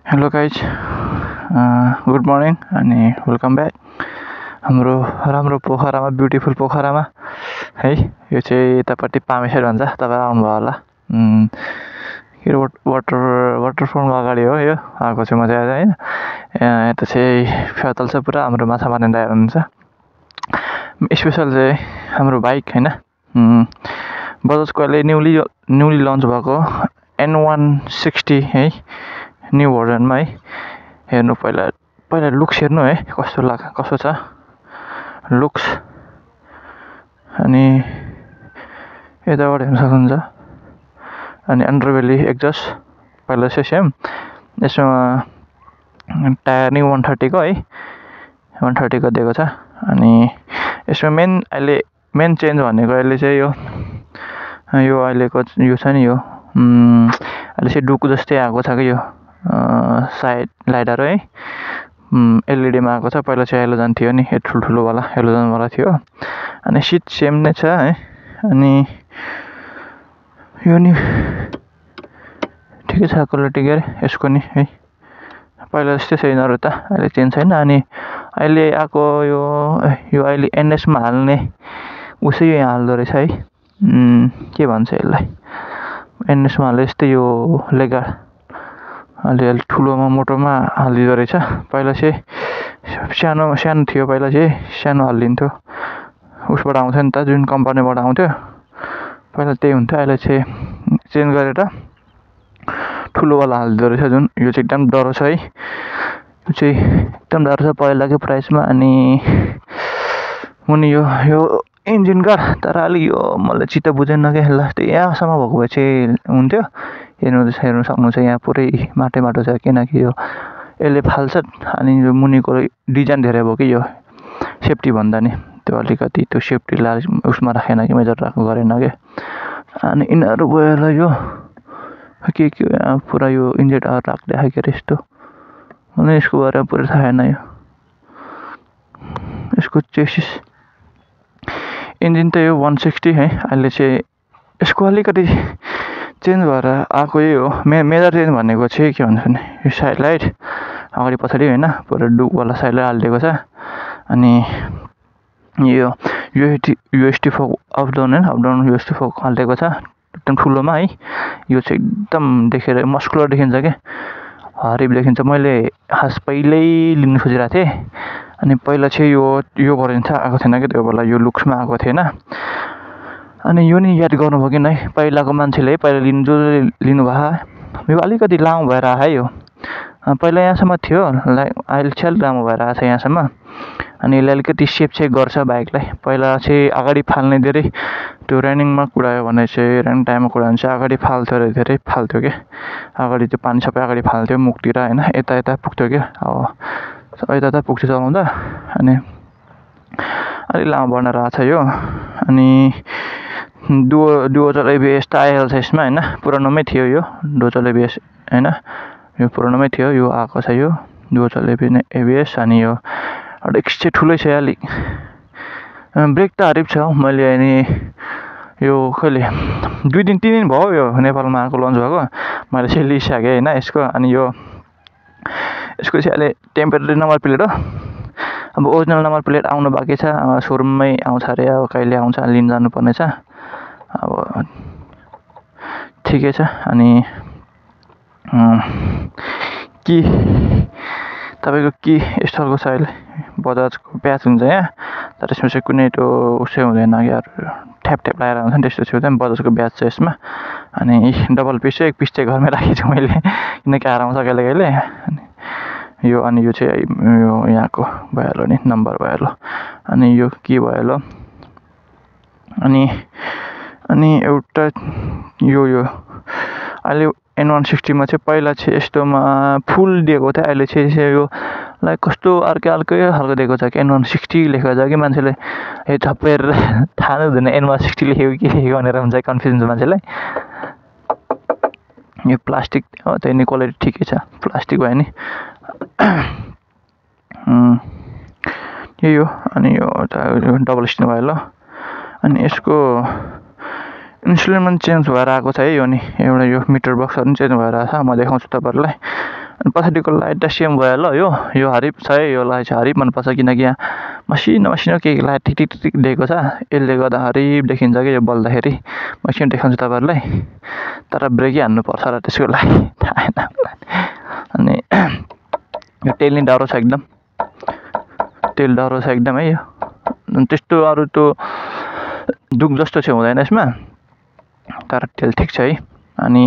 Hello guys, good morning अनि welcome back हाम्रो राम्रो पोखरामा, ब्युटिफुल पोखरामा है। यो चाहिँ यतापट्टि पामेसेर भन्छ, तपाईँ आउनुभयो होला। के अरे वाटरफलको अगाडि हो यो आएको चाहिँ मजा आएर होइन। यता चाहिँ फ्यातल छ पुरा, हाम्रो माछा मार्ने दाइहरू हुनुहुन्छ। स्पेसल चाहिँ हाम्रो बाइक होइन, बजाजको अहिले न्युली लन्च भएको N160 है, न्यू भर्जनमा है। हेर्नु पहिला लुक्स हेर्नु है, कस्तो छ लुक्स। अनि यताबाट हेर्न सक्नुहुन्छ। अनि अन्डरबेली एक्जस्ट पहिला चाहिँ सेम, यसमा टायर नि 130 को है, 130 को दिएको छ। अनि यसमा अहिले मेन चेन्ज भनेको अहिले चाहिँ यो अहिलेको यो छ नि, यो अहिले चाहिँ डुकु जस्तै आएको छ कि यो साइड लाइटहरू है, एलइडीमा आएको छ। पहिला चाहिँ हेलोजन थियो नि, ठुल्ठुलोवाला हेलोजनवाला थियो। अनि सिट सेम नै छ है। अनि यो नि ठिकै छ क्वालिटी, के अरे यसको नि है, पहिला जस्तै छैन अरू त, अहिले चेन्ज छैन। अनि अहिले आएको यो अहिले एनएसमा हाल्ने उसै यहाँ हाल्दो रहेछ है, के भन्छ यसलाई, एनएसमा हाल्दा यस्तै यो लेगार अलिअलि ठुलोमा मोटोमा हालिदिँदो रहेछ। पहिला चाहिँ सानो थियो, पहिला चाहिँ सानो हालिदिन्थ्यो, उसबाट आउँथ्यो नि त, जुन कम्पनीबाट आउँथ्यो पहिला त्यही हुन्थ्यो। अहिले चाहिँ चेन्ज गरेर ठुलोवाला हालिदिँदो रहेछ, जुन यो चाहिँ एकदम डह्रो छ है। यो चाहिँ एकदम डह्रो छ पहिलाकै प्राइसमा। अनि यो इन्जिन कार, तर अलिक यो मलाई चित्त बुझेन क्या, लास्ट यहाँसम्म भएको भए चाहिँ हुन्थ्यो। हेर्नु सक्नुहुन्छ, यहाँ पुरै माटो छ, किनकि यो यसले फाल्छ। अनि यो मुनिको डिजाइन धेरै भयो कि यो सेफ्टी भन्दा नि, त्यो अलिकति त्यो सेफ्टीलाई उसमा राखेन कि, मेजर गरेन क्या। अनि यिनीहरू गएर यो के पुरा यो इन्जेक्टर राख्दै के अरे यस्तो, मलाई यसको बारेमा पुरै थाहा छैन। यो यसको चेसिस इन्जिन त यो 160 है। अहिले चाहिँ यसको अलिकति चेन्ज भएर आएको यही हो। मेजर चेन्ज भनेको चाहिँ के भन्छ भने, यो साइड लाइट अगाडि पछाडि होइन, पुरा डुकवाला साइड लाइट हालिदिएको छ। अनि यो USD fork up down USD fork हालिदिएको छ एकदम ठुलोमा है। यो चाहिँ एकदम देखेर मस्कुलर देखिन्छ क्या, हरिब देखिन्छ। मैले खास पहिल्यै लिनु खोजिरहेको थिएँ। अनि पहिला चाहिँ यो भर्जन चाहिँ आएको थिएन क्या, त्यो बेला यो लुक्समा आएको थिएन। अनि यो नि याद गर्नुभयो कि नै, पहिलाको मान्छेले पहिला लिनुभयो, यो अलिकति लामो भएर आयो है। यो पहिला यहाँसम्म थियो, अहिले चाहिँ लामो भएर आएको छ यहाँसम्म। अनि यसले अलिकति सेप चाहिँ गर्छ बाइकलाई। पहिला चाहिँ अगाडि फाल्ने धेरै, त्यो रनिङमा कुदायो भने चाहिँ, रनिङ टाइममा कुदायो भने चाहिँ अगाडि फाल्थ्यो अरे, धेरै फाल्थ्यो क्या अगाडि। त्यो पानी सबै अगाडि फाल्थ्यो मुखतिर होइन, यता पुग्थ्यो क्या, अब यता पुग्थ्यो चलाउँदा। अनि अलिक लामो बनेर आएको छ यो। अनि डुओजल एबिएस त आइहाल्छ यसमा होइन, पुरानोमै थियो यो डुओजल एबिएस होइन, यो पुरानोमै थियो। यो आएको छ यो डुओजल एबिएस। अनि यो डिस्क चाहिँ ठुलै छ अलिक, ब्रेक त हरिब छ। मैले अनि यो कहिले 2 दिन 3 दिन भयो यो नेपालमा आएको, लन्च भएको। मैले चाहिँ लिइसकेँ होइन यसको। अनि यसको चाहिँ अहिले टेम्परेरी नम्बर प्लेट हो, अब ओरिजिनल नम्बर प्लेट आउनु बाँकी छ, सोरुममै आउँछ अरे, अब कहिले आउँछ लिन जानुपर्ने छ अब, ठिकै छ। अनि कि तपाईँको के स्टलको छ अहिले, बजाजको ब्याच हुन्छ यहाँ, तर यसमा चाहिँ कुनै त्यो उसै हुँदैन क्या, ठ्याप लगाएर हुन्छ नि, त्यस्तो चाहिँ हुँदैन। बजाजको ब्याच छ यसमा। अनि डबल पिस चाहिँ, एक पिस चाहिँ घरमै राखेको छु मैले, किनकि आराउँछ कहिले। अनि यो चाहिँ यो यहाँको भइहाल्यो नि, नम्बर भइहाल्यो। अनि यो के भइहाल्यो। अनि एउटा यो अहिले N160मा चाहिँ पहिला चाहिँ यस्तोमा फुल दिएको थियो, अहिले चाहिँ यो लाइक कस्तो अर्कै खालको दिएको छ कि, N160 लेखेको छ कि, मान्छेले थपेर थाहा नै हुँदैन N160 लेखेको के लेखेको भनेर हुन्छ, कन्फ्युजन छ मान्छेलाई। यो प्लास्टिक त्यही नि, क्वालिटी ठिकै छ, प्लास्टिक भयो नि यही हो। अनि यो डबल स्टिन भयो ल। अनि यसको इन्स्ट्रुमेन्ट चेन्ज भएर आएको छ है, यो नि एउटा यो मिटर बक्सहरू पनि चेन्ज भएर आएको छ, म देखाउँछु तपाईँहरूलाई। अनि पछाडिको लाइट त सेम भयो ल यो हरिप छ है यो लाइट चाहिँ हरिप मनपर्छ किनकि यहाँ मसिनो मसिनो के लाइट टिक टिक टिक दिएको छ यसले गर्दा हरिप देखिन्छ कि यो बल्दाखेरि म एकछिन देखाउँछु तपाईँहरूलाई तर ब्रेकै हान्नुपर्छ र त्यसको लागि थाहा छैन अनि यो टेल नि डह्रो छ एकदम टेल डह्रो छ एकदम है यो त्यस्तो अरू त्यो दुख जस्तो चाहिँ हुँदैन यसमा तर टेल ठिक छ है अनि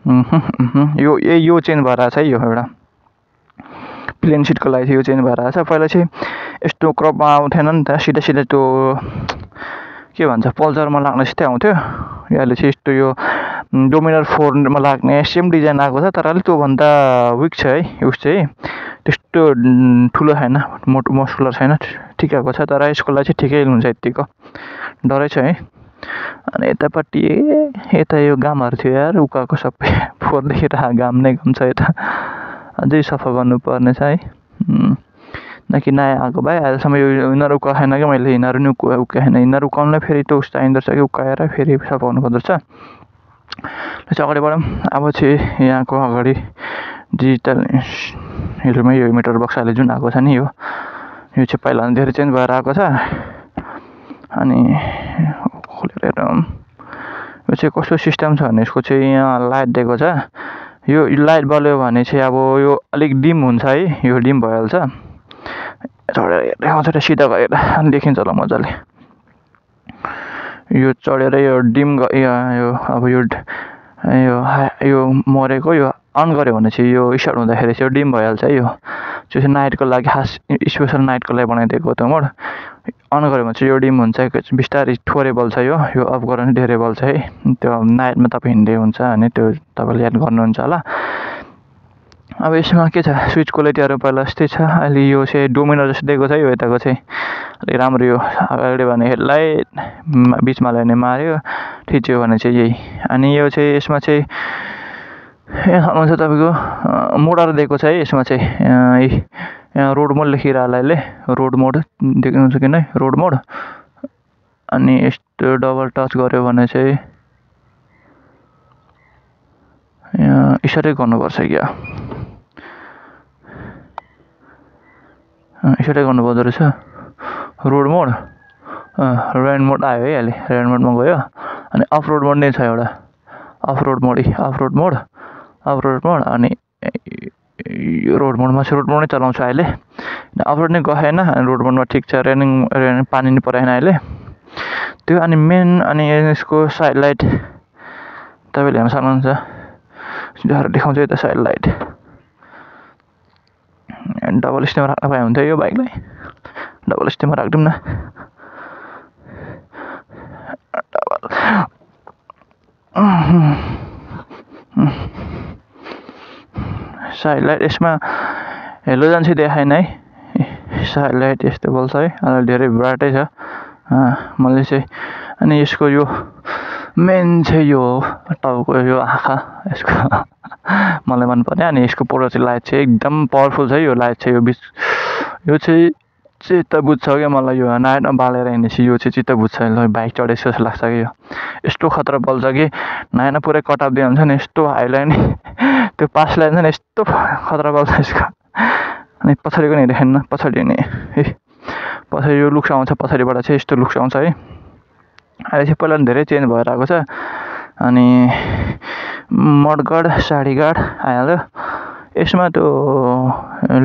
यो चेन्ज भएर छ है यो एउटा प्लेन सिटको लागि यो चेन्ज भएर छ पहिला चाहिँ यस्तो क्रपमा आउँथेन नि त सिधा सिधा त्यो के भन्छ पल्सरमा लाग्ने जस्तै आउँथ्यो अहिले चाहिँ यस्तो यो डोमिनर 4मा लाग्ने सेम डिजाइन आएको छ तर अलिक त्योभन्दा विक छ है उस चाहिँ त्यस्तो ठुलो छैन मोटो मस्कुलर छैन ठिकैको छ तर यसको लागि चाहिँ ठिकै हुन्छ यतिको डरै छ है अनि यतापट्टि यता यो गामहरू थियो यार उकाको सबै फोहोरदेखि घाम नै घाम छ यता अझै सफा गर्नुपर्ने छ है कि नयाँ आएको भाइ अहिलेसम्म यो यिनीहरू उकाएन कि मैले यिनीहरू नि उकाएन यिनीहरू उकाउनुलाई फेरि त्यो उस्तो चाहिँदो रहेछ कि उकाएर फेरि सफा गर्नुपर्दो रहेछ ल चाहिँ अगाडि बढौँ अब चाहिँ यहाँको अगाडि डिजिटल हिलमै यो मिटर बक्स अहिले जुन आएको छ नि यो चाहिँ पहिला धेरै चेन्ज भएर आएको छ अनि खोलेर हेरौँ यो चाहिँ कस्तो सिस्टम छ भने यसको चाहिँ यहाँ लाइट दिएको छ यो लाइट बल्यो भने चाहिँ अब यो अलिक डिम हुन्छ है यो डिम भइहाल्छ चढेर देखाउँछ र सिधा गएर देखिन्छ ल मजाले यो चढेर यो डिम यो अब यो मरेको यो अन गऱ्यो भने चाहिँ यो स्टार्ट हुँदाखेरि चाहिँ डिम भइहाल्छ है यो चाहिँ नाइटको लागि खास स्पेसल नाइटको लागि बनाइदिएको त्यो मोड अन गऱ्यो भने चाहिँ यो डिम हुन्छ बिस्तारै थोरै बल्छ यो अफ गर्यो भने धेरै बल्छ है त्यो नाइटमा तपाईँ हिँड्दै हुन्छ अनि त्यो तपाईँले याद गर्नुहुन्छ होला अब यसमा के छ स्विच क्वालिटीहरू पहिला जस्तै छ अहिले यो चाहिँ डोमिनर जस्तो दिएको छ यो यताको चाहिँ अलिक राम्रो यो अगाडि भने हेडलाइट बिचमा ल्याउने मार्यो थिच्यो भने चाहिँ यही अनि यो चाहिँ यसमा चाहिँ हुन्छ तपाईँको मोडहरू दिएको छ है यसमा चाहिँ यहाँ रोड मोड लेखिरहेको अहिले रोड मोड देख्नुहुन्छ कि नै रोड मोड अनि यस्तो डबल टच गऱ्यो भने चाहिँ यहाँ इसारै गर्नुपर्छ क्या इसारै गर्नुपर्दो रहेछ रोड मोड रेन मोड आयो है अहिले रेन मोडमा गयो अनि अफ रोड मोड नै छ एउटा अफ रोड मोड अनि रोड मोडमा चाहिँ रोड मोड नै चलाउँछु अहिले अफ रोड नै गएन अनि रोड मोडमा ठिक छ रेन पानी नै परेन अहिले त्यो अनि मेन अनि यसको साइड लाइट तपाईँले हेर्न सक्नुहुन्छ देखाउँछ यता साइड लाइट डबल स्टेममा राख्न पाए हुन्थ्यो यो बाइकलाई डबल स्टेममा राखिदिउँ न साइड लाइट यसमा हेलोजन चाहिँ देखाएन है साइड लाइट यस्तो बल्छ है अलि धेरै ब्राइटै छ मैले चाहिँ अनि यसको यो मेन चाहिँ यो टाउको यो आँखा यसको मलाई मनपर्ने अनि यसको पोरो चाहिँ लाइट चाहिँ एकदम पावरफुल छ यो लाइट चाहिँ यो चाहिँ चित्त बुझ्छ क्या मलाई यो नाइटमा बालेर हिँडेपछि यो चाहिँ चित्त बुझ्छ बाइक चढेको जस्तो लाग्छ कि यो यस्तो खतरा बल्छ कि नाइटमा पुरै कटअप दिए हुन्छ नि यस्तो हाइलाइट त्यो पास लाइन छ नि यस्तो खतरा बल्छ यसको अनि पछाडिको नि देखेन पछाडि नि पछाडि यो लुक्स आउँछ पछाडिबाट चाहिँ यस्तो लुक्स आउँछ है अहिले चाहिँ पहिला धेरै चेन्ज भएर आएको छ अनि मडगार्ड साडी गार्ड आइहाल्यो यसमा त्यो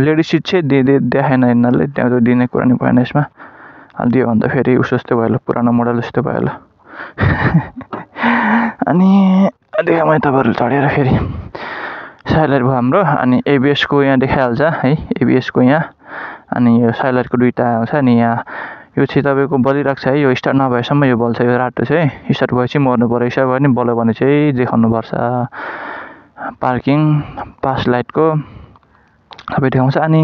लेडिज सिट चाहिँ देखाएन यिनीहरूले त्यहाँ त्यो दिने कुरा नि भएन यसमा दियो भन्दा फेरि उस जस्तो भयो पुरानो मोडल जस्तो भयो अनि देखा मैले तपाईँहरू चढेर फेरि साइलाइट भयो हाम्रो अनि एबिएसको यहाँ देखाइहाल्छ है एबिएसको यहाँ अनि यो साइलाइटको दुईवटा आउँछ अनि यहाँ यो चाहिँ तपाईँको बलिरहेको छ है यो स्टार्ट नभएसम्म यो बल्छ यो रातो चाहिँ स्टार्ट भएपछि मर्नु पऱ्यो स्टार्ट भयो नि बल्यो भने चाहिँ देखाउनुपर्छ पार्किङ पास लाइटको सबै देखाउँछ अनि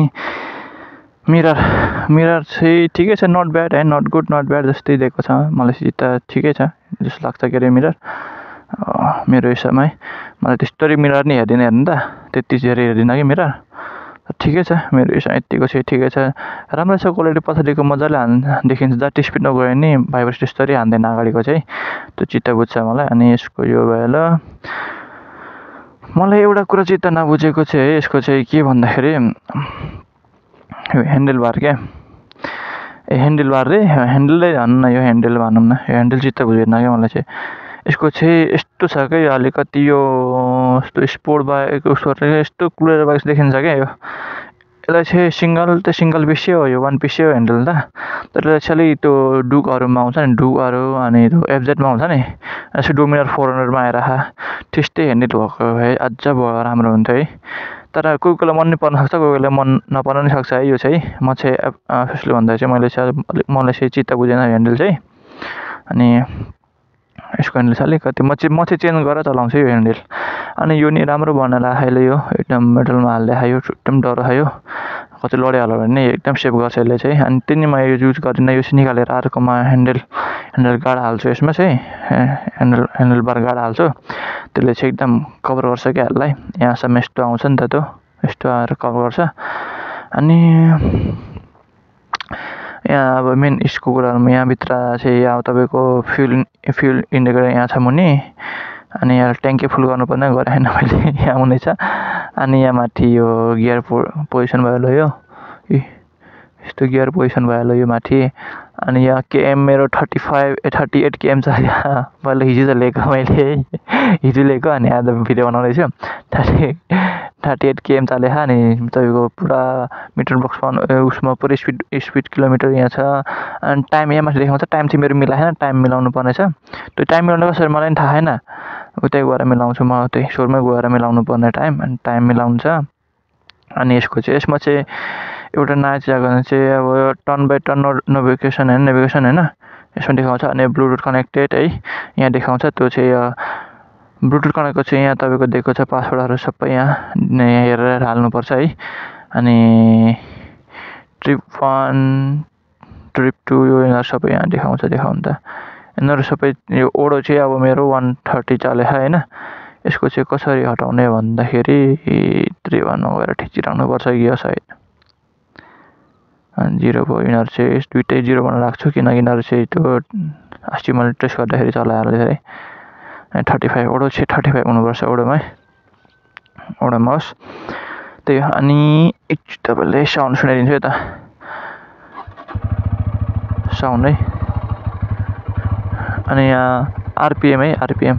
मिरर चाहिँ ठिकै छ नट ब्याड है नट गुड नट ब्याड जस्तै दिएको छ मलाई त ठिकै छ जस्तो लाग्छ के अरे मिरर मेरो हिसाबमा है मलाई त्यस्तो मिरर नि हेर्दिनँ त त्यति धेरै हेर्दिनँ कि मिरर ठिकै छ मेरो हिसाब यतिको चाहिँ ठिकै छ राम्रो छ क्वालिटी पछाडिको मजाले देखिन्छ जति स्पिडमा गयो नि भाइब्रेट त्यस्तरी हान्दैन अगाडिको चाहिँ त्यो चित्त बुझ्छ मलाई अनि यसको यो भयो मलाई एउटा कुरा चित्त नबुझेको चाहिँ यसको चाहिँ के भन्दाखेरि यो ह्यान्डल बार क्या ह्यान्डल बार रे ह्यान्डलै भनौँ न यो ह्यान्डल भनौँ न यो ह्यान्डल चित्त बुझेन क्या मलाई चाहिँ यसको चाहिँ यस्तो छ क्या यो अलिकति यो यस्तो स्पोर्ट बाइक उसको यस्तो कुलेर बाइक देखिन्छ क्या यो यसलाई चाहिँ सिङ्गल पिसै हो यो वान पिसै हो ह्यान्डल त तर यसले त्यो डुकहरूमा आउँछ नि डुकहरू अनि त्यो एफजेडमा आउँछ नि यसो डोमिनर 400मा आएर त्यस्तै ह्यान्डल भएको भए अझ राम्रो हुन्थ्यो है तर कोही कोहीलाई मन पर्न सक्छ कोही कोहीलाई मन नपर्न पनि सक्छ है यो चाहिँ म चाहिँ त्यसले भन्दा चाहिँ मलाई चाहिँ चित्त बुझेन ह्यान्डल चाहिँ अनि यसको ह्यान्डल चाहिँ अलिकति म चाहिँ चेन्ज गरेर चलाउँछु यो ह्यान्डल अनि यो नि राम्रो बनाएर अहिले यो एकदम मेटलमा हाल्दै खायो एकदम डर खायो कतै लडिहाल्यो भने एकदम सेभ गर्छ यसले चाहिँ अनि त्यही म यो युज गरिनँ यो चाहिँ निकालेर अर्कोमा ह्यान्डल गार्ड हाल्छु यसमा चाहिँ ह्यान्डल बार गार्ड हाल्छु त्यसले चाहिँ एकदम कभर गर्छ क्या यसलाई यहाँसम्म यस्तो आउँछ नि त त्यो यस्तो आएर कभर गर्छ अनि यहाँ अब मेन यसको कुराहरूमा यहाँभित्र चाहिँ अब तपाईँको फ्युल इन्डिकेटर यहाँ छ मुनि अनि यहाँ ट्याङ्की फुल गर्नुपर्ने गरेन मैले यहाँ हुनेछ अनि यहाँ माथि यो गियर पोजिसन भयो यो यस्तो गियर पोजिसन भयो यो माथि अनि यहाँ केएम मेरो 38 केएम छ मैले हिजो त लिएको हिजो लिएको अनि आज भिडियो बनाउँदैछु 38 केएम चाले अनि तपाईँको पुरा मिटर बक्समा उसमा पुरै स्पिड किलोमिटर यहाँ छ अनि टाइम यहाँ माथि देखाउँछ टाइम चाहिँ मेरो मिलाएन टाइम मिलाउनु पर्ने छ त्यो टाइम मिलाउनु कसरी मलाई पनि थाहा छैन उतै गएर मिलाउँछु म त्यही सोरमै गएर मिलाउनु पर्ने टाइम अनि टाइम मिलाउनु छ अनि यसमा चाहिँ एउटा नयाँ जग्गा चाहिँ अब टर्न बाई टर्न नेभिगेसन होइन यसमा देखाउँछ अनि ब्लुटुथ कनेक्टेड है यहाँ देखाउँछ त्यो चाहिँ ब्लुटुथ कनेक्टको चाहिँ यहाँ तपाईँको दिएको छ पासवर्डहरू सबै यहाँ हेरेर हाल्नुपर्छ है अनि ट्रिप 1 ट्रिप 2 यो यिनीहरू सबै यहाँ देखाउँछ देखाउनु त यिनीहरू सबै यो ओडो चाहिँ अब मेरो 130 चलेछ होइन यसको चाहिँ कसरी हटाउने भन्दाखेरि 3-1 गएर ठिचिराउनुपर्छ कि सायद अनि 0 भयो यिनीहरू चाहिँ दुइटै 0 बनाएर राख्छु किनकि यिनीहरू चाहिँ त्यो अस्ति मैले टेस्ट गर्दाखेरि चलाइहाल्यो है 35 ओडो चाहिँ 35 हुनुपर्छ ओडोमा होस् त्यही हो अनि तपाईँले साउन्ड सुनाइदिन्छु यता साउन्ड है अनि यहाँ आरपिएम है आरपिएम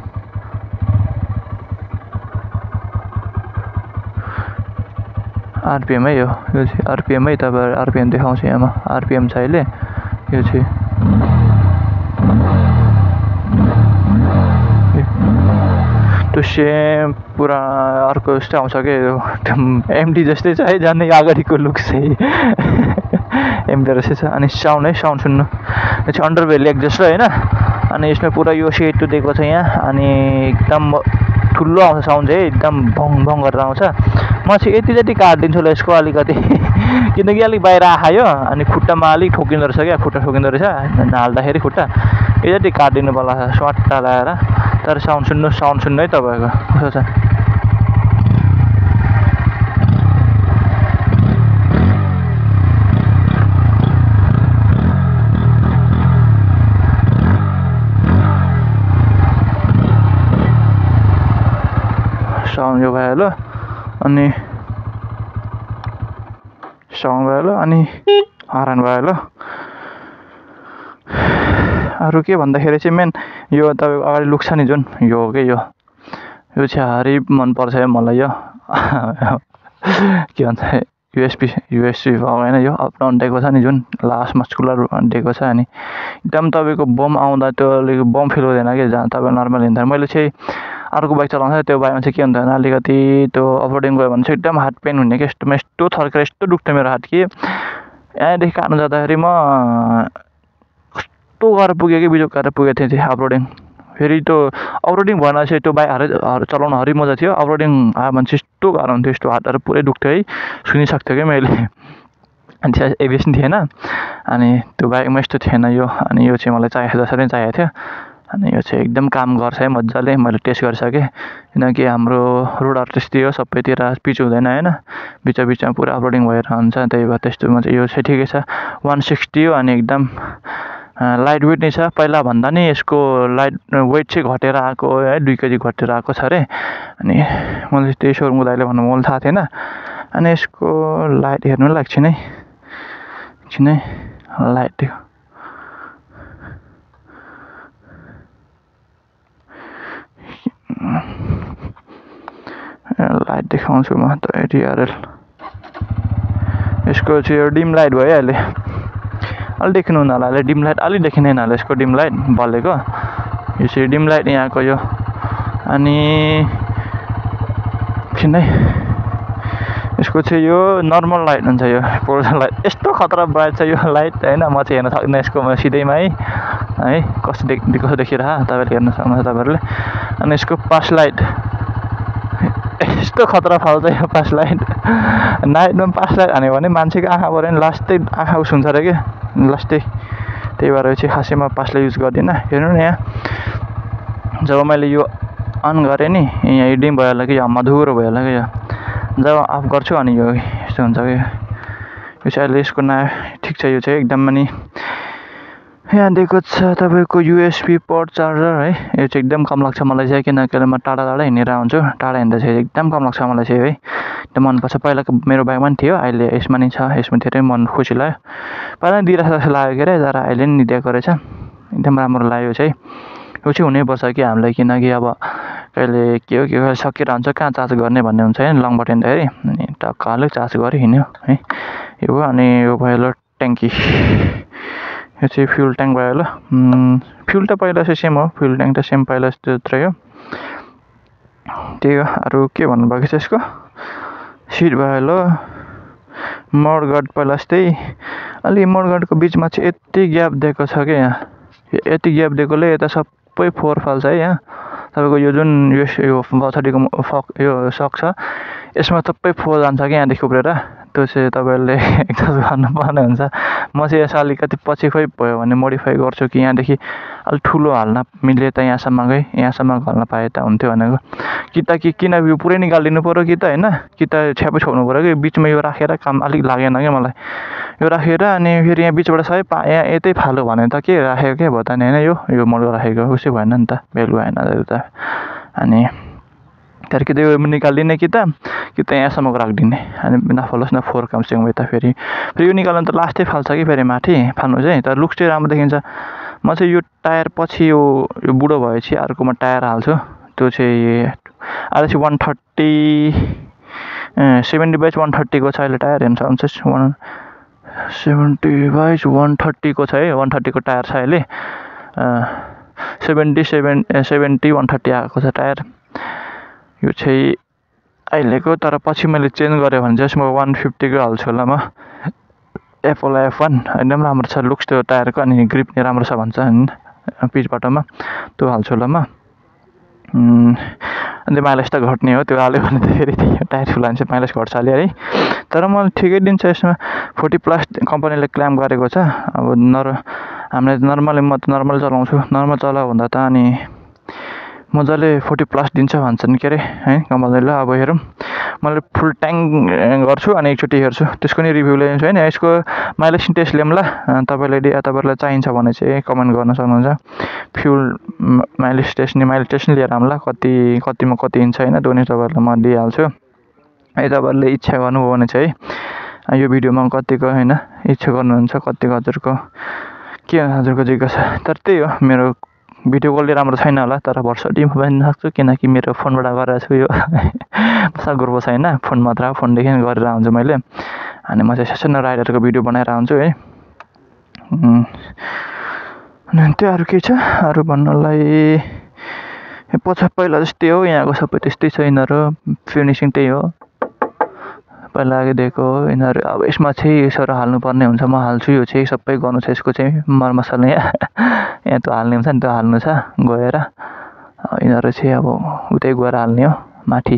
है यो चाहिँ आरपिएम है तपाईँ आरपिएम देखाउँछ यहाँमा आरपिएम छ अहिले यो चाहिँ त्यो सेम पुरा अर्को जस्तै आउँछ क्या यो एमडी जस्तै छ है जान्ने अगाडिको लुक चाहिँ एमडी जस्तै छ अनि साउन्ड सुन्नु यो चाहिँ अन्डर भेली एक्जस्ट होइन अनि यसमा पुरा यो सेट दिएको छ यहाँ अनि एकदम ठुलो आउँछ साउन्ड चाहिँ एकदम भङ भङ गरेर आउँछ म चाहिँ यति जति काटिदिन्छु होला यसको अलिकति किनकि अलिक बाहिर आयो अनि खुट्टामा अलिक ठोकिँदो रहेछ क्या खुट्टा ठोकिँदो रहेछ हाल्दाखेरि खुट्टा यो जति काटिदिनु पर्ला स्वाट्टा लगाएर तर साउन्ड सुन्नु है तपाईँको कस्तो छ साउन्ड यो भयो अनि साउन्ड भयो अनि हर्न भयो अरू के भन्दाखेरि चाहिँ मेन यो तपाईँको अगाडि लुक छ नि जुन यो हो कि यो चाहिँ हारी मनपर्छ है मलाई यो के भन्छ युएसबी होइन यो अप डाउन दिएको छ नि जुन लास्टमा स्कुलर दिएको छ अनि एकदम तपाईँको बम आउँदा त्यो अलिक बम फिल हुँदैन कि जहाँ तपाईँ नर्मल हिँड्दा मैले चाहिँ अर्को बाइक चलाउँछ त्यो बाइकमा चाहिँ के हुन्छ भने अलिकति त्यो अफरोडिङ गयो भने चाहिँ एकदम हार्ट पेन हुने कि यस्तो थर्केर यस्तो दुख्थ्यो मेरो हात कि यहाँदेखि काट्नु जाँदाखेरि म कस्तो गरेर पुगेँ कि बिजोग गरेर पुगेको थिएँ अफरोडिङ फेरि त्यो अफरोडिङ भएन चाहिँ त्यो बाइक चलाउन हरि मजा थियो अफरोडिङ आयो भने चाहिँ यस्तो गाह्रो हुन्थ्यो यस्तो हातहरू पुरै दुख्थ्यो है सुनिसक्थ्यो कि मैले अनि त्यहाँ एभिएस पनि थिएन अनि त्यो बाइकमा यस्तो थिएन यो अनि यो चाहिँ मलाई चाहिएको जसरी चाहिएको थियो अनि यो चाहिँ एकदम काम गर्छ है मजाले मैले टेस्ट गरिसकेँ किनकि हाम्रो रोडहरू त्यस्तै हो सबैतिर पिच हुँदैन होइन बिचमा पुरा अपलोडिङ भएर हुन्छ त्यही भएर त्यस्तोमा चाहिँ यो चाहिँ ठिकै छ 160 हो अनि एकदम लाइट वेट नै छ पहिला भन्दा नि यसको लाइट वेट चाहिँ घटेर आएको है 2 केजी घटेर आएको छ अरे अनि मैले त्यही सोरुमको दाइले भन्नु मलाई थाहा थिएन अनि यसको लाइट हेर्नु लाग्छ नै छिनै लाइट लाइट देखाउँछु म त डिआरएल यसको चाहिँ डिम लाइट भयो अहिले अलि देख्नु हुन होला डिम लाइट अलि देखिँदैन होला यसको डिम लाइट बलेको यो चाहिँ डिम लाइट यहाँको यो अनि किन यसको चाहिँ यो नर्मल लाइट हुन्छ यो पोर्सन लाइट यस्तो खतरा ब्राइट छ यो लाइट हैन म चाहिँ हेर्न सक्दिनँ यसको सिधैमा है कस्तो देखिरह तपाईहरुले हेर्न सक्नुहुन्छ तपाईहरुले अनि यसको पास लाइट यस्तो खतरा फाल्छ यो पास लाइट नाइटमा पास लाइट हान्यो भने मान्छेको आँखाबाट नि लास्टै आँखा हुन्छ रे के लास्टै त्यही भएर चाहिँ खासै म पास लाइट युज गर्दिनँ हेर्नु न यहाँ जब मैले यो अन गरेँ नि यहाँ डिम भयो होला कि यो मधुरो भयो होला कि यो जब अफ गर्छु अनि यो यस्तो हुन्छ कि यो चाहिँ अहिले यसको ठिक छ यो चाहिँ एकदम नि यहाँ दिएको छ तपाईको युएसबी पोर्ट चार्जर है यो चाहिँ एकदम कम लाग्छ मलाई चाहिँ किनकि म टाढा हिँडेर हुन्छु टाढा हिँड्दा चाहिँ एकदम कम लाग्छ मलाई चाहिँ है एकदम मनपर्छ पहिलाको मेरो बाइकमा पनि थियो अहिले यसमा नि छ यसमा धेरै मन खुसी लाग्यो पहिला दिइरहेको जस्तो लाग्यो के अरे तर अहिले नि दिएको रहेछ एकदम राम्रो लाग्यो चाहिँ यो चाहिँ हुनैपर्छ कि हामीलाई किनकि अब कहिले के हो सकिरहन्छ कहाँ चार्ज गर्ने भन्ने हुन्छ है लङ बटन हिँड्दाखेरि अनि टक्क हाल्यो चार्ज गऱ्यो हिँड्यो है यो अनि यो भयो ट्याङ्की यो चाहिँ फ्युल ट्याङ्क भयो ल फ्युल त पहिला चाहिँ सेम हो फ्युल ट्याङ्क त सेम पहिला जस्तो त्रै हो त्यही हो अरू के भन्नुभएको छ यसको सिट भयो ल मडगार्ड पहिला जस्तै अलि मडगार्डको बिचमा चाहिँ यति ग्याप दिएको छ क्या यहाँ यति ग्याप दिएकोले यता सबै फोहोर फाल्छ है यहाँ तपाईँको यो जुन यो 30को यो सक छ यसमा सबै फोहोर जान्छ क्या यहाँदेखि उब्रेर त्यो चाहिँ तपाईँहरूले एक्सर्साइज गर्नुपर्ने हुन्छ म चाहिँ यसो अलिकति पछि खोइ भयो भने मोडिफाई गर्छु कि यहाँदेखि अलिक ठुलो हाल्न मिले त यहाँसम्म हाल्न पाए त हुन्थ्यो भनेको कि किन यो पुरै निकालिदिनु पऱ्यो कि त होइन कि त छ्यापै छोड्नु पऱ्यो कि बिचमा यो राखेर काम अलिक लागेन क्या मलाई यो राखेर अनि फेरि यहाँ बिचबाट सबै यहाँ यतै फाल्यो भने त के राखेको के भयो त नि होइन यो मोडको राखेको उसै भएन नि त भेल्यु भएन त अनि तर कि त यो निकालिदिने कि त यहाँसम्मको राखिदिने अनि नफालोस् न फोहोर काम चाहिँ यता फेरि यो निकाल्नु त लास्टै फाल्छ कि फेरि माथि फाल्नु चाहिँ तर लुक्स चाहिँ राम्रो देखिन्छ म चाहिँ यो टायर पछि यो बुढो भएपछि अर्कोमा टायर हाल्छु त्यो चाहिँ अहिले चाहिँ 70/130 को छ अहिले टायर हेर्न सक्नुहुन्छ 70/130 को छ है 130 को टायर छ अहिले 70/130 आएको छ टायर यो चाहिँ अहिलेको तर पछि मैले चेन्ज गरेँ भने चाहिँ म 150 को हाल्छु होला म एप्पल F1 एकदम राम्रो छ लुक्स त्यो टायरको अनि ग्रिप नि राम्रो छ भन्छ हैन पिच बाटोमा त्यो हाल्छु होला म अनि माइलेज त घट्ने हो त्यो हाल्यो भने त फेरि टायर ठुलो हुन्छ माइलेज घट्छ अलि है तर मलाई ठिकै दिन्छ यसमा 40+ कम्पनीले क्लेम गरेको छ अब हामीले नर्मली म त नर्मल चलाउँछु नर्मल चलाउ भन्दा त अनि मजाले 40+ दिन्छ भन्छन् के अरे है कम्पनीले अब हेरौँ मैले फुल ट्याङ्क गर्छु अनि एकचोटि हेर्छु त्यसको नि रिभ्यू ल्याइदिन्छु हैन यसको माइलेज टेस्ट ल्याउँला तपाईहरुलाई चाहिन्छ भने चाहिँ कमेन्ट गर्न सक्नुहुन्छ फ्युल माइलेज टेस्ट नि लिएर आउँला कतिमा कति इन्च हैन दोनी तपाईहरुलाई म दिइहाल्छु है तपाईहरुले इच्छा गर्नुभयो भने चाहिँ यो भिडियोमा कतिको हैन इच्छा गर्नुहुन्छ कतिको हजुरको जिज्ञासा छ तर त्यही हो मेरो भिडियो क्वालिटी राम्रो छैन होला तर भर्सटि भन्न सक्छु किनकि मेरो फोनबाट गरेर छु यो मसँग ग्रुप छैन फोन मात्र फोनदेखि गरेर आउँछु मैले अनि म चाहिँ सानो राइडरको भिडियो बनाएर आउँछु है अनि त्यो अरू के छ अरू भन्नलाई पहिला जस्तै हो यहाँको सबै त्यस्तै छ यिनीहरू फिनिसिङ त्यही हो पहिला अघि दिएको यिनीहरू अब यसमा चाहिँ यसरी हाल्नुपर्ने हुन्छ म हाल्छु यो चाहिँ सबै गर्नु छ यसको चाहिँ मरमसला यहाँ त्यो हाल्ने हुन्छ नि त्यो हाल्नु छ गएर यिनीहरू चाहिँ अब उतै गएर हाल्ने हो माथि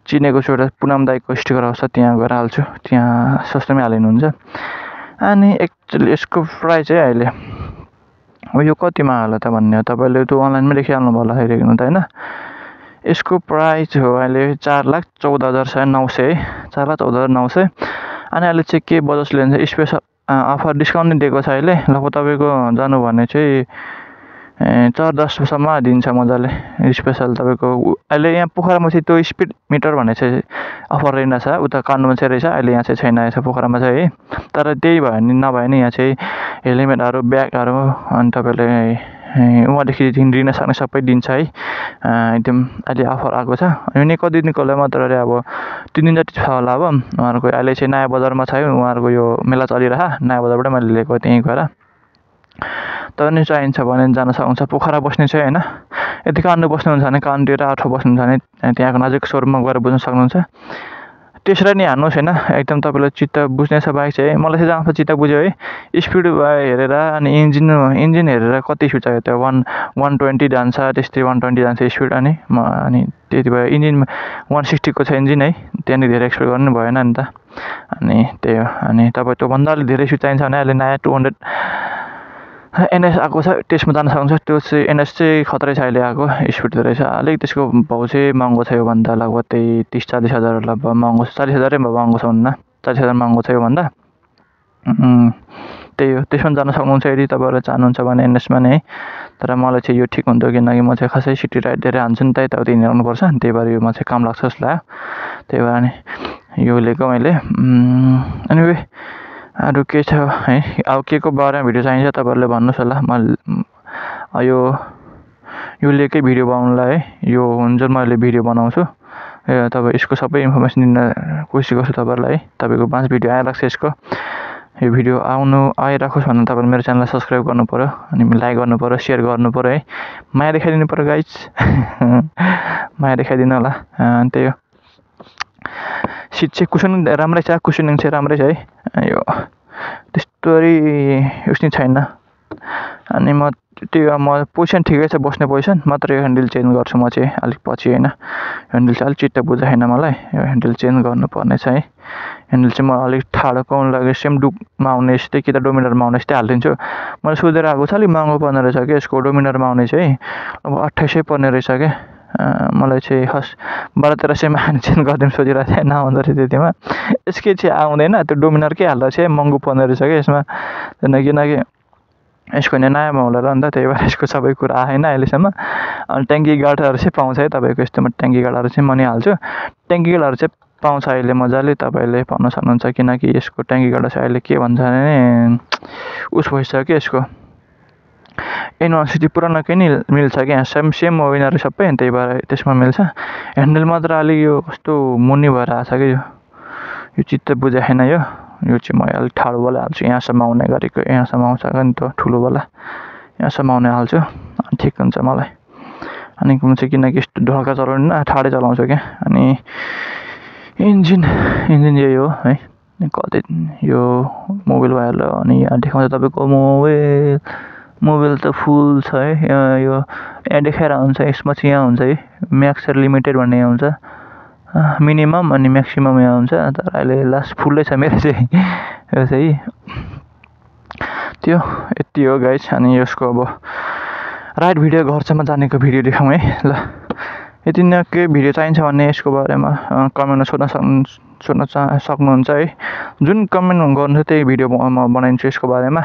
चिनेको छु एउटा पुनम दाईको स्टिकर आउँछ त्यहाँ गएर हाल्छु त्यहाँ सस्तोमै हालिनुहुन्छ अनि एक्चुअली यसको प्राइस चाहिँ अहिले अब यो कतिमा हाल्यो त भन्ने हो तपाईँले त्यो अनलाइनमै देखिहाल्नु भयो होला हेरेको त होइन यसको प्राइस हो अहिले 4,14,900 है 4,14,900 अनि अहिले चाहिँ के बजाज लेन्स अफर डिस्काउन्ट दिएको छ अहिले। ल तपाईँको जानु भने चाहिँ 4-10सम्म दिन्छ मजाले स्पेसल तपाईँको। अहिले यहाँ पोखरामा चाहिँ त्यो स्पिड मिटर भन्ने चाहिँ अफर रहेनछ, उता काठमाडौँमा चाहिँ रहेछ, अहिले यहाँ चाहिँ छैन रहेछ पोखरामा चाहिँ है। तर त्यही भयो नि नभए नि यहाँ चाहिँ हेलमेटहरू ब्यागहरू अनि तपाईँले उहाँदेखि लिन सक्ने सबै दिन्छ है। एकदम अहिले अफर आएको छ। अनि कति दिनको होला मात्र अब 3 दिन जति छ होला। अब उहाँहरूको अहिले चाहिँ नयाँ बजारमा छ उहाँहरूको यो मेला चलिरह। नयाँ बजारबाट मैले लिएको त्यहीँ गएर। तपाईँ चाहिन्छ भने जान सक्नुहुन्छ। पोखरा बस्ने चाहिँ होइन, यदि काठमाडौँ बस्नुहुन्छ भने काठमाडौँ आठो बस्नुहुन्छ भने त्यहाँको नजिक सोरुममा गएर बुझ्न सक्नुहुन्छ। त्यसरी नै हान्नुहोस् होइन, एकदम तपाईँलाई चित्त बुझ्ने छ बाइक चाहिँ। मलाई चाहिँ जहाँ चित्त बुझ्यो है, स्पिड हेरेर अनि इन्जिन हेरेर कति स्पिड चाहियो त्यो 120 जान्छ, त्यस्तै 120 जान्छ स्पिड। अनि त्यति भयो इन्जिन 160को छ इन्जिन है, त्यहाँनिर धेरै एक्सपेक्ट गर्नु भएन नि त। अनि त्यही हो। अनि तपाईँ त्योभन्दा अलिक धेरै स्पिड चाहिन्छ भने अहिले नयाँ 200 NS आएको छ, त्यसमा जान सक्नुहुन्छ। त्यो चाहिँ NS चाहिँ खतरै छ अहिले आएको, स्पिड धेरै छ अलिक। त्यसको भाउ चाहिँ महँगो छ योभन्दा, लगभग त्यही 30-40 हजार लगभग महँगो छ। 40 हजारै महँगो छ भन्दा 40 हजार महँगो छ योभन्दा। त्यही हो, त्यसमा जान सक्नुहुन्छ यदि तपाईँहरू चाहनुहुन्छ भने NSमा नै है। तर मलाई चाहिँ यो ठिक हुन्थ्यो, किनकि म चाहिँ खासै सिटी राइड धेरै हान्छु नि त, यताउति हिँड्नुपर्छ, त्यही भएर यो म चाहिँ काम लाग्छ जस्तो लाग्यो। त्यही भएर नि यो लिएको मैले। अनि अरू के छ है, अब के को बारेमा भिडियो चाहिन्छ तपाईँहरूले भन्नुहोस् होला। म यो लिएकै भिडियो बनाउनुलाई है, यो हुन्छ मैले भिडियो बनाउँछु। तपाईँ यसको सबै इन्फर्मेसन दिन कोसिस गर्छु तपाईँहरूलाई है। तपाईँको 5 भिडियो आइरहेको छ यसको। यो भिडियो आइराखोस् भने तपाईँले मेरो च्यानललाई सब्सक्राइब गर्नु पऱ्यो, अनि लाइक गर्नु पऱ्यो, सेयर गर्नु पऱ्यो है। माया देखाइदिनु पऱ्यो गाइज। माया देखाइदिनु होला। त्यही हो। सिट चाहिँ कुसन राम्रै छ, कुसनिङ चाहिँ राम्रै छ है। यो त्यस्तोरी उस नि छैन। अनि म पोजिसन ठिकै छ, बस्ने पोजिसन मात्र। यो ह्यान्डल चेन्ज गर्छु म चाहिँ अलिक पछि होइन। ह्यान्डल चाहिँ अलिक चित्त बुझाएन मलाई, यो ह्यान्डल चेन्ज गर्नुपर्ने छ है। ह्यान्डल चाहिँ म अलिक ठाडो पाउनु लागि सेम डुकमा आउने जस्तै कि त डोमिनरमा आउने जस्तै हालिदिन्छु। मैले सोधेर आएको छ, अलिक महँगो पर्ने रहेछ कि यसको डोमिनरमा आउने चाहिँ अब 2800 पर्ने रहेछ क्या। मलाई चाहिँ 1200-1300मा चेन्ज गरिदिनु सोचिरहेको थिएँ, नआउँदो रहेछ त्यतिमा। यसकै चाहिँ आउँदैन, त्यो डोमिनरकै हाल्दा चाहिँ महँगो पर्ने रहेछ क्या यसमा। किनकि यसको नयाँ मोडल हो नि त, त्यही भएर यसको सबै कुरा आएन अहिलेसम्म। अनि ट्याङ्की गार्डहरू चाहिँ पाउँछ है तपाईँको, यस्तोमा ट्याङ्की गार्डहरू चाहिँ म नि हाल्छु। ट्याङ्की गार्डहरू चाहिँ पाउँछ अहिले मजाले, तपाईँले पाउन सक्नुहुन्छ। किनकि यसको ट्याङ्की गार्ड चाहिँ अहिले के भन्छ भने उस भइसक्यो कि यसको N160 पुरानोकै नि मिल्छ क्या, सेम हो यिनीहरू सबै, त्यही भएर त्यसमा मिल्छ। ह्यान्डल मात्र अलिक यो कस्तो मुनि भएर आएको छ कि यो चित्त बुझाएन। यो चाहिँ म अलिक ठाडोवाला हाल्छु, यहाँसम्म आउने गरेको, यहाँसम्म आउँछ नि त ठुलोवाला, यहाँसम्म आउने हाल्छु, ठिक हुन्छ मलाई। अनि म चाहिँ किनकि यस्तो ढल्का चलाउनु ठाडै चलाउँछु क्या। अनि इन्जिन यही हो है। कतै यो मोबाइल भएर अनि यहाँ देखाउँछ तपाईँको मोबाइल त फुल छ है। यो यहाँ देखाएर हुन्छ, यसमा चाहिँ यहाँ हुन्छ है म्याक्स र लिमिटेड भन्ने यहाँ हुन्छ, मिनिमम अनि म्याक्सिमम यहाँ हुन्छ। तर अहिले लास्ट फुल्लै छ मेरो चाहिँ यो चाहिँ। त्यो यति हो गाइज। अनि यसको अब राइड भिडियो घरसम्म जानेको भिडियो देखाउँ है। ल यति नै केही भिडियो चाहिन्छ भने यसको बारेमा कमेन्टमा सोध्न सक्नुहुन्छ है। जुन कमेन्ट गर्नुहुन्छ त्यही भिडियो म बनाइदिन्छु यसको बारेमा।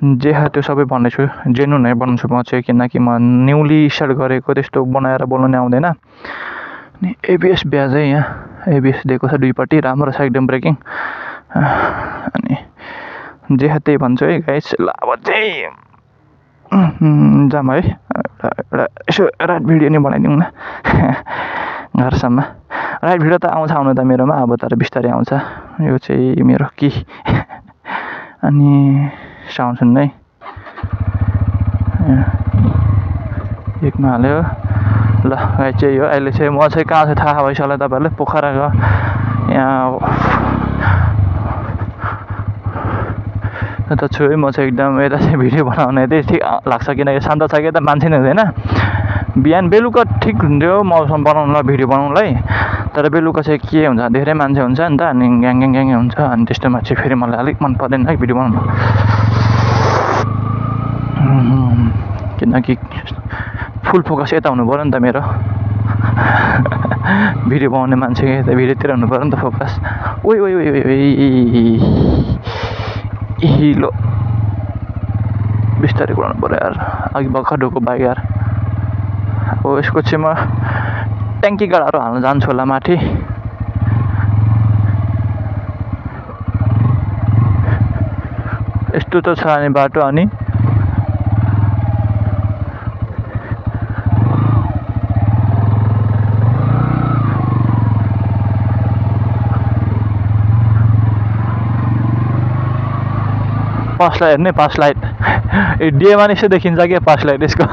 जे त्यो सबै भन्नेछु, जेन्युन है बनाउँछु म चाहिँ, किनकि म न्युली स्टार्ट गरेको, त्यस्तो बनाएर बोल्नु नै आउँदैन। अनि ABS ब्याज है, यहाँ ABS दिएको छ दुईपट्टि, राम्रो छ एकदम ब्रेकिङ। अनि जे त्यही भन्छु है गाइस। ल अब चाहिँ जाम है, एउटा यसो राइड भिडियो नै बनाइदिउँ न घरसम्म। राइड भिडियो त आउनु त मेरोमा, अब तर बिस्तारै आउँछ। यो चाहिँ मेरो कि अनि साउन्ड सुन्नै एकमा हाल्यो। ल गाइस चाहिँ हो, अहिले चाहिँ म चाहिँ कहाँ छ थाहा भइसक्यो तपाईँहरूलाई, पोखराको यहाँ त छु है म चाहिँ एकदम। यता चाहिँ भिडियो बनाउने चाहिँ ठिक लाग्छ, किनकि शान्त छ कि यता मान्छे नै हुँदैन। बिहान बेलुका ठिक हुन्थ्यो मौसम बनाउनुलाई, भिडियो बनाउनुलाई, तर बेलुका चाहिँ के हुन्छ धेरै मान्छे हुन्छ नि त, अनि ग्याङ हुन्छ, अनि त्यस्तोमा चाहिँ फेरि मलाई अलिक मन पर्दैन है भिडियो बनाउनु। किनकि फुल फोकस यता हुनु पऱ्यो नि त मेरो, भिडियो बनाउने मान्छे यता भिडियोतिर हुनु पऱ्यो नि त फोकस। हिलो बिस्तारै कुदाउनु पर्यो यार अघि भर्खर ढोको बाइक यार अब यसको छेउमा ट्याङ्की गाडाहरू हाल्न जान्छु होला माथि यस्तो त छ अनि बाटो अनि पास लाइट हेर्ने पास लाइट डेमा नि यसो देखिन्छ क्या पास लाइट यसको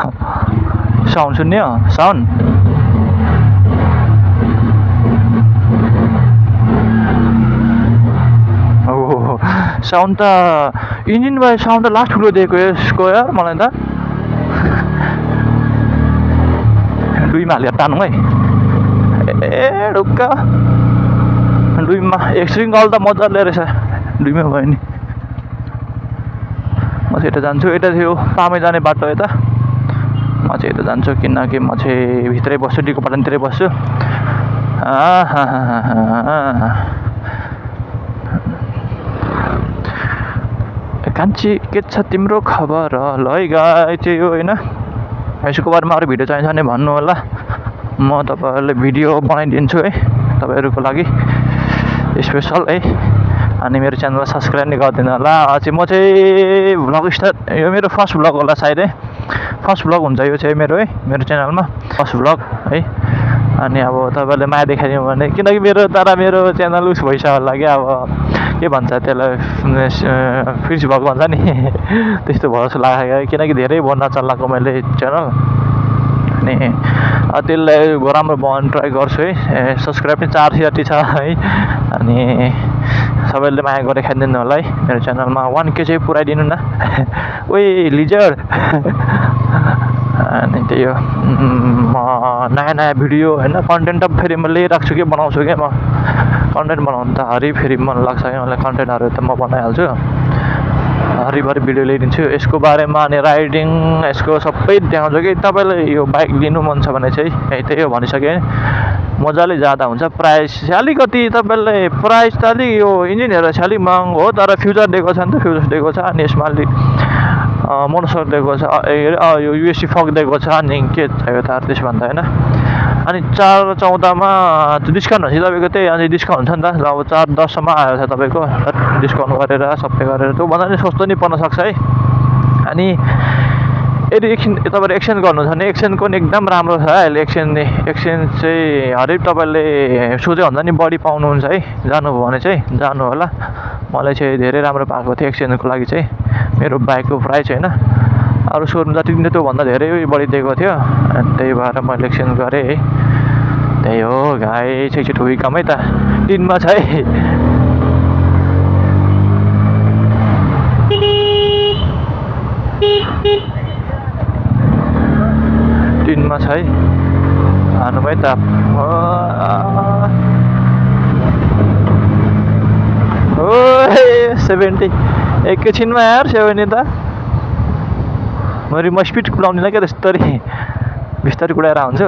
साउन्ड सुन्ने हो साउन्ड साउन्ड त इन्जिन बाई साउन्ड त लास्ट ठुलो दिएको यसको यार मलाई त दुईमा हालेर तानौँ है ए ढुक्का दुईमा एक श्रृङ्खल त मजाले रहेछ दुईमा भयो नि म चाहिँ यता जान्छु यता थियो पामै जाने बाटो यता म चाहिँ यता जान्छु किनकि म चाहिँ भित्रै बस्छु डिको पटनतिरै बस्छु कान्छी के छ तिम्रो खबर ल है गाई चाहिँ यो होइन यसको बारेमा अरू भिडियो चाहिन्छ भने भन्नु होला म तपाईँहरूलाई भिडियो बनाइदिन्छु है तपाईँहरूको लागि स्पेसल है अनि मेरो च्यानललाई सब्सक्राइब नि गरिदिनु होला चाहिँ म चाहिँ भ्लग स्टार्ट यो मेरो फर्स्ट भ्लग होला सायद है फर्स्ट भ्लग हुन्छ यो चाहिँ मेरो है मेरो च्यानलमा फर्स्ट भ्लग है अनि अब तपाईँहरूले माया देखाइदिउँ भने किनकि मेरो च्यानल उस भइसक्यो होला क्या अब के भन्छ त्यसलाई फ्रिज भएको भन्छ नि त्यस्तो भयो जस्तो लाग्यो किनकि धेरै भन्न चलाएको मैले च्यानल अनि त्यसलाई राम्रो बनाउनु ट्राई गर्छु है सब्सक्राइब पनि 460 छ है अनि सबैले माया गरेर खाइदिनु होला है मेरो च्यानलमा 1K चाहिँ पुऱ्याइदिनु न ओइ लिजर अनि त्यही हो म नयाँ भिडियो होइन कन्टेन्ट त फेरि म लिइरहेको छु कि बनाउँछु क्या म कन्टेन्ट बनाउनु त फेरि मन लाग्छ क्या मलाई कन्टेन्टहरू त म बनाइहाल्छु हरिभरि भिडियो ल्याइदिन्छु यसको बारेमा अनि राइडिङ यसको सबै देखाउँछु कि तपाईँलाई यो बाइक लिनु मन छ भने चाहिँ त्यही हो भनिसकेँ मजाले जाँदा हुन्छ प्राइस अलिकति तपाईँलाई प्राइस त अलिक यो इन्जिन हेरेर चाहिँ अलिक महँगो हो तर फ्युचर दिएको छ नि त फ्युचर दिएको छ अनि यसमा अलिक मोटरसाइकल दिएको छ यो युएससी फक दिएको छ अनि के चाहियो त त्यसभन्दा होइन अनि 414मा त्यो डिस्काउन्ट हुन्छ तपाईँको त्यही अनि डिस्काउन्ट हुन्छ नि त अब 410सम्म आएको छ तपाईँको डिस्काउन्ट गरेर सबै गरेर त्योभन्दा नि सस्तो नि पर्न सक्छ है अनि यदि तपाईँले एक्सचेन्ज गर्नु छ भने एक्सचेन्जको नि एकदम राम्रो छ अहिले एक्सचेन्ज चाहिँ हरेक तपाईँले सोचे भन्दा नि बढी पाउनुहुन्छ है जानुभयो भने चाहिँ जानु होला मलाई चाहिँ धेरै राम्रो पाएको थियो एक्सचेन्जको लागि चाहिँ मेरो बाइकको प्राइस होइन अरू सोरुम जति दिन्थ्यो त्योभन्दा धेरै बढी दिएको थियो अनि त्यही भएर मैले एक्सचेन्ज गरेँ है त्यही हो गाई चाहिँ ठुकी कमै त दिनमा छ है दिनमा छ है हानुमै त हो 70 एकैछिनमा यार 70 त म स्पिड कुदाउँदिनँ क्या त्यस्तरी बिस्तारै कुदाएर आउँछु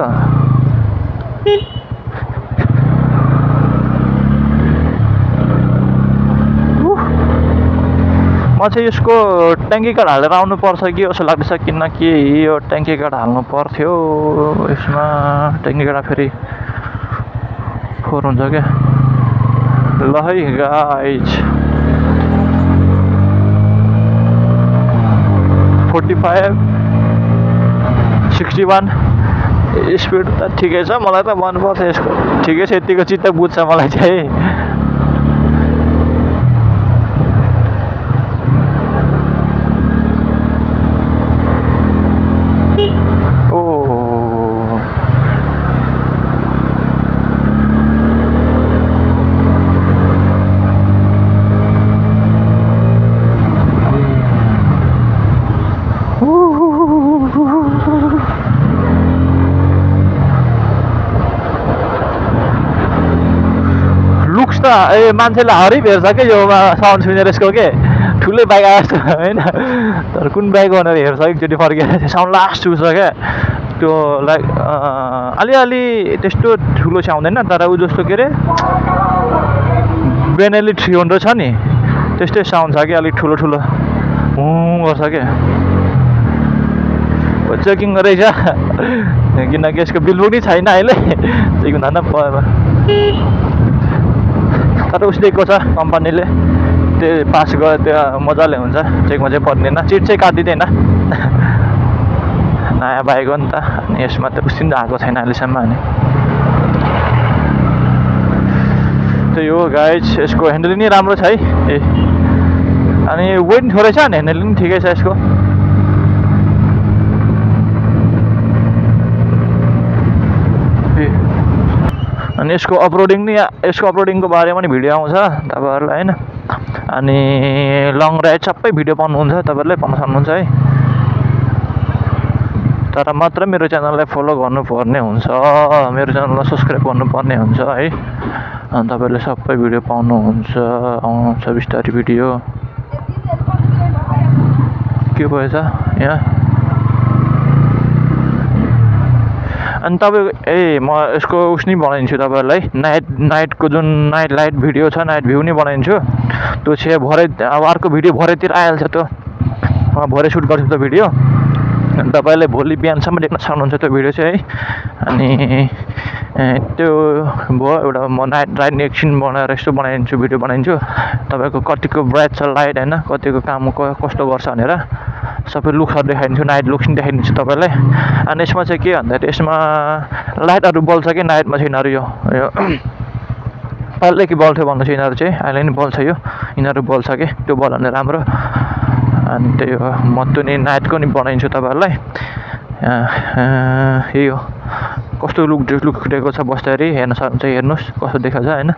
म चाहिँ यसको ट्याङ्की कार्ड हालेर आउनु पर्छ कि जस्तो लाग्दैछ किनकि यो ट्याङ्की कार्ड हाल्नु पर्थ्यो यसमा ट्याङ्की कार्ड फेरि फोर हुन्छ क्या ल है गाइज 45 61 स्पिड त ठिकै छ मलाई त मनपर्छ यसको ठिकै छ यतिको चित्त बुझ्छ मलाई चाहिँ ए मान्छेले हरिप हेर्छ क्या यो साउन्ड सुनेर यसको के ठुलै बाइक आएको छ होइन तर कुन बाइक भनेर हेर्छ एकचोटि फर्केर साउन्ड लास्ट चुन्छ क्या त्यो लाइक अलिअलि त्यस्तो ठुलो चाहिँ आउँदैन तर ऊ जस्तो के अरे बेनेली 300 छ नि त्यस्तै साउन्ड छ कि अलिक ठुलो ठुलो गर्छ क्या चेकिङ गरेछ किनकि यसको बिल पनि छैन अहिले चेकिङ भन्दा तर उस दिएको छ कम्पनीले त्यो पास गरे त्यो मजाले हुन्छ चेकमा चाहिँ पर्दैन चिट चाहिँ काटिँदैन नयाँ बाइक हो नि त अनि यसमा त उसिन आएको छैन अहिलेसम्म अनि त्यही हो गाइज यसको ह्यान्डल नि राम्रो छ है ए अनि वेट थोरै छ अनि ह्यान्डल पनि ठिकै छ यसको अनि यसको अपलोडिङको बारेमा नि भिडियो आउँछ तपाईँहरूलाई होइन अनि लङ राइड सबै भिडियो पाउनुहुन्छ तपाईँहरूले पाउन सक्नुहुन्छ है तर मात्र मेरो च्यानललाई फलो गर्नुपर्ने हुन्छ मेरो च्यानललाई सब्सक्राइब गर्नुपर्ने हुन्छ है अनि तपाईँहरूले सबै भिडियो पाउनुहुन्छ आउँछ बिस्तारै भिडियो के भएछ यहाँ अनि तपाईँ म यसको उस नि बनाइदिन्छु तपाईँहरूलाई नाइटको जुन नाइट लाइट भिडियो छ नाइट भ्यू नि बनाइदिन्छु त्यो चाहिँ भरे अब अर्को भिडियो भरेतिर आइहाल्छ त्यो भरे सुट गर्छु त्यो भिडियो अनि तपाईँले भोलि बिहानसम्म देख्न सक्नुहुन्छ त्यो भिडियो चाहिँ है अनि त्यो भयो एउटा म नाइट राइड एकछिन बनाएर यस्तो बनाइदिन्छु भिडियो बनाइदिन्छु तपाईँको कतिको ब्राइट छ लाइट होइन कतिको काम कस्तो गर्छ भनेर सबै लुक्सहरू देखाइदिन्छु नाइट लुक्स पनि देखाइदिन्छु तपाईँलाई अनि यसमा चाहिँ के भन्दाखेरि यसमा लाइटहरू बल्छ कि नाइटमा चाहिँ यिनीहरू यो पहिल्यैदेखि बल्थ्यो भन्नु चाहिँ यिनीहरू चाहिँ अहिले नि बल्छ यो यिनीहरू बल्छ कि त्यो बल भने राम्रो अनि त्यही हो म त्यो नि नाइटको नि बनाइदिन्छु तपाईँहरूलाई यही हो कस्तो लुक दिएको छ बस्दाखेरि हेर्न सक्नुहुन्छ हेर्नुहोस् कस्तो देखाएको छ होइन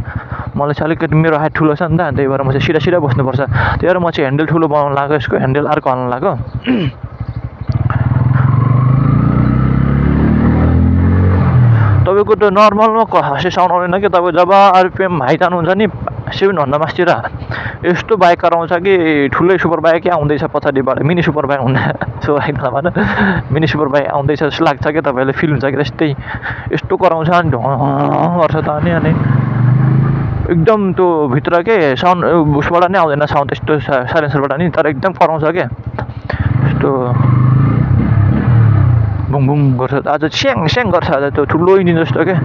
मलाई चाहिँ अलिकति मेरो हाइट ठुलो छ नि त त्यही भएर म चाहिँ सिधा बस्नुपर्छ त्यही भएर म चाहिँ ह्यान्डल ठुलो बनाउनु लाग्यो यसको ह्यान्डल अर्को हाल्नु लाग्यो तपाईँको त नर्मलमा खासै साउन्ड आउँदैन कि तपाईँ जब आरपिएम हाई जानुहुन्छ नि 700 मास्तिर यस्तो बाइक कराउँछ कि ठुलै सुपर बाइकै आउँदैछ पछाडिबाट मिनी सुपर बाइक हुँदा सो होइन मिनी सुपर बाइक आउँदैछ जस्तो लाग्छ कि तपाईँले फिल हुन्छ कि त्यस्तै यस्तो कराउँछ अनि गर्छ त अनि एकदम त्यो भित्र के साउन्ड उसबाट नै आउँदैन साउन्ड त्यस्तो साइलेन्सरबाट नि तर एकदम कराउँछ क्या यस्तो बुङ बुङ गर्छ आज स्याङ स्याङ गर्छ आज त्यो ठुलो इन्जिन जस्तो क्या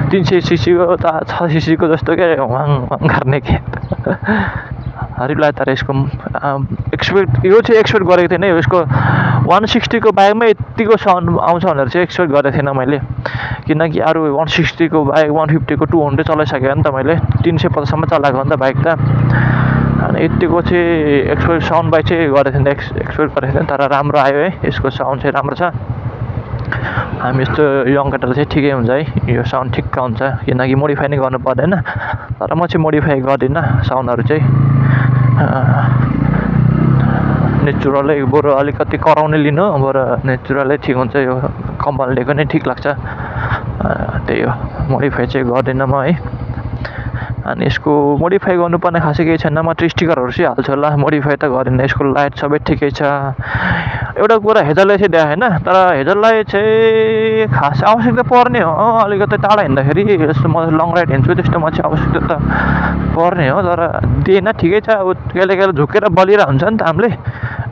300 सीसीको 6 सीसीको जस्तो क्या वाङ वाङ गर्ने के हरिलाई तर यसको एक्सपेक्ट यो चाहिँ एक्सपेक्ट गरेको थिएन यसको 160 को बाइकमा यतिको साउन्ड आउँछ भनेर चाहिँ एक्सपेक्ट गरेको थिएन मैले किनकि अरू 160 को बाइक 150 को 200 चलाइसकेँ नि त मैले 350 सम्म चलाएको हो नि त बाइक त अनि यतिको चाहिँ एक्सपेक्ट साउन्ड बाइक चाहिँ गरेको थिएन एक्सपेक्ट गरेको थिएन तर राम्रो आयो है यसको साउन्ड चाहिँ राम्रो छ हामी यस्तो यङ केटाले चाहिँ ठिकै हुन्छ है यो साउन्ड ठिक्क हुन्छ किनकि मोडिफाई नै गर्नु पर्दैन तर म चाहिँ मोडिफाई गर्दिनँ साउन्डहरू चाहिँ नेचुरलै बरु अलिकति कराउने लिनु बरु नेचुरलै ठिक हुन्छ यो कम्पनीको नै ठिक लाग्छ त्यही हो मोडिफाई चाहिँ गर्दिनँ म है अनि यसको मोडिफाई गर्नुपर्ने खासै केही छैन मात्र स्टिकरहरू चाहिँ हाल्छु होला मोडिफाई त गरिनँ यसको लाइट सबै ठिकै छ एउटा कुरा हेडलाइट चाहिँ देखाएन तर हेडलाइट चाहिँ खास आवश्यकता पर्ने हो अलिकति टाढा हिँड्दाखेरि जस्तो म लङ राइड हिँड्छु त्यस्तोमा चाहिँ आवश्यकता त पर्ने हो तर दिएन ठिकै छ अब कहिले कहिले झुकेर बलिरहेको हुन्छ नि त हामीले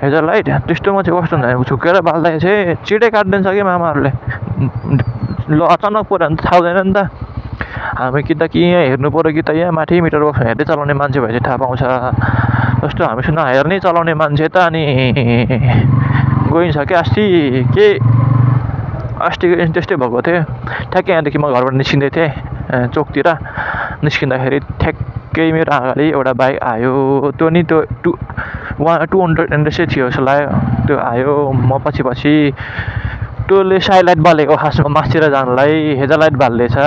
हेडलाइट त्यस्तोमा चाहिँ कस्तो हुन्छ झुकेर बाल्दाखेरि चाहिँ चिटै काटिदिन्छ कि मामाहरूले ल अचानक पऱ्यो भने त थाहा हुँदैन नि त हामी कि त कि यहाँ हेर्नु पऱ्यो कि त यहाँ माथि मिटर बक्स हेर्दै चलाउने मान्छे भए चाहिँ थाहा पाउँछ जस्तो हामीसँग नहेर्नै चलाउने मान्छे त अनि गइन्छ क्या अस्ति त्यस्तै भएको थियो ठ्याक्कै यहाँदेखि म घरबाट निस्किँदै थिएँ चोकतिर निस्किँदाखेरि ठ्याक्कै मेरो अगाडि एउटा बाइक आयो त्यो नि त्यो 200 चाहिँ थियो जस्तो लाग्यो त्यो आयो म पछि टोले साइलाइट बालेको खासमा मासतिर जानलाई हेडलाइट बाल्दैछ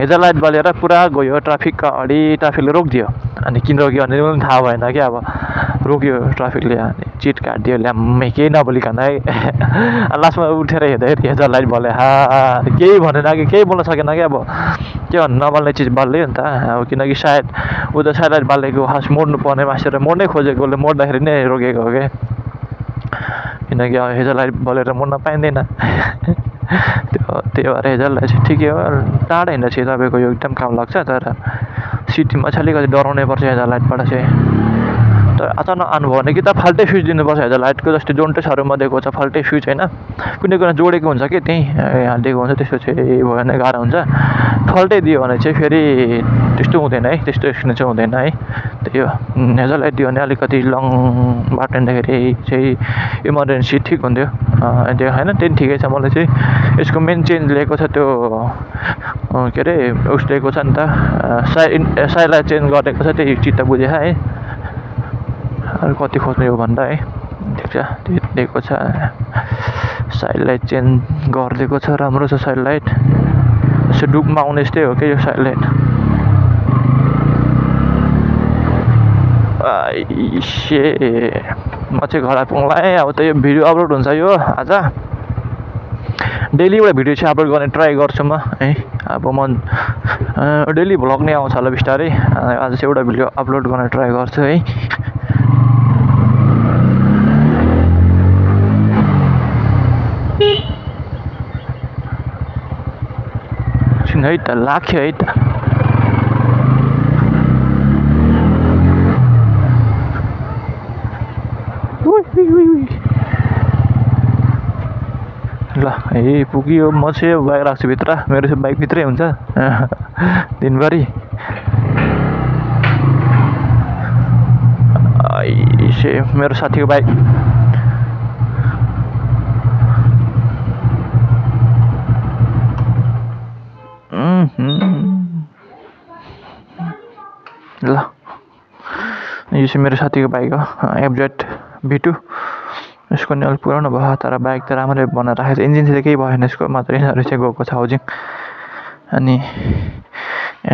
हेडलाइट बालेर पुरा गयो ट्राफिकका अगाडि ट्राफिकले रोकिदियो अनि किन रोक्यो भने पनि थाहा भएन क्या अब रोक्यो ट्राफिकले अनि चिट काटिदियो ल्याम्मै केही नबोलिकन है लास्टमा उठेर हेर्दाखेरि हेडलाइट बाले केही भनेन कि केही बोल्न सकेन कि अब के भन्नु नबाल्ने चिज बाल्यो नि त अब किनकि सायद उता साइलाइट बालेको खास मोड्नु पर्ने मासेर मोड्नै खोजेकोले मोड्दाखेरि नै रोकेको हो क्या किनकि अब हेडलाइट बलेर मोड्न पाइँदैन त्यो भएर हेडलाइट चाहिँ ठिकै हो टाढा हिँड्दा चाहिँ तपाईँको यो एकदम काम लाग्छ तर सिटीमा चाहिँ अलिकति डराउनै पर्छ हेडलाइटबाट चाहिँ तर अचानक आउनुभयो भने कि त फाल्टै फ्युज दिनुपर्छ हेड लाइटको जस्तै जोन्टेसहरूमा दिएको छ फाल्टै फ्युज होइन कुनै कुनै जोडेको हुन्छ कि त्यहीँ हालिदिएको हुन्छ त्यसो चाहिँ भयो भने गाह्रो हुन्छ फाल्टै दियो भने चाहिँ फेरि त्यस्तो हुँदैन है त्यस्तो एक्सिडेन्ट चाहिँ हुँदैन है त्यही हो हेड लाइट दियो भने अलिकति लङ बाटो हिँड्दाखेरि चाहिँ इमर्जेन्सी ठिक हुन्थ्यो त्यो होइन त्यही ठिकै छ मलाई चाहिँ यसको मेन चेन्ज लिएको छ त्यो के अरे उस दिएको छ नि त साइडलाई चेन्ज गरेको छ त्यही चित्त बुझे है अरू कति खोज्नु यो भन्दा है ठिक छ त्यो दिएको छ साइड लाइट चेन्ज गरिदिएको छ राम्रो छ साइड लाइट यसो डुबमा आउने यस्तै हो क्या यो साइड लाइट म चाहिँ घर आइपुग्नुलाई अब त यो भिडियो अपलोड हुन्छ यो आज डेली एउटा भिडियो चाहिँ अपलोड गर्ने ट्राई गर्छु म है अब म डेली भ्लग नै आउँछ होला बिस्तारै आज चाहिँ एउटा भिडियो अपलोड गर्ने ट्राई गर्छु है है त लाग्यो है त ल है पुग्यो म चाहिँ बाइक राख्छु भित्र मेरो चाहिँ बाइक भित्रै हुन्छ दिनभरि मेरो साथीको बाइक ल यो चाहिँ मेरो साथीको बाइक हो एफजेड V2 यसको नि अलिक पुरानो भयो तर बाइक त राम्रै बनाएर राखेको छ इन्जिन चाहिँ केही भएन यसको मात्र यिनीहरू चाहिँ गएको छ हाउजिङ अनि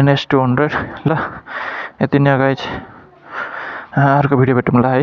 NS 200 ल यति नै गाइज अर्को भिडियो भेटौँला है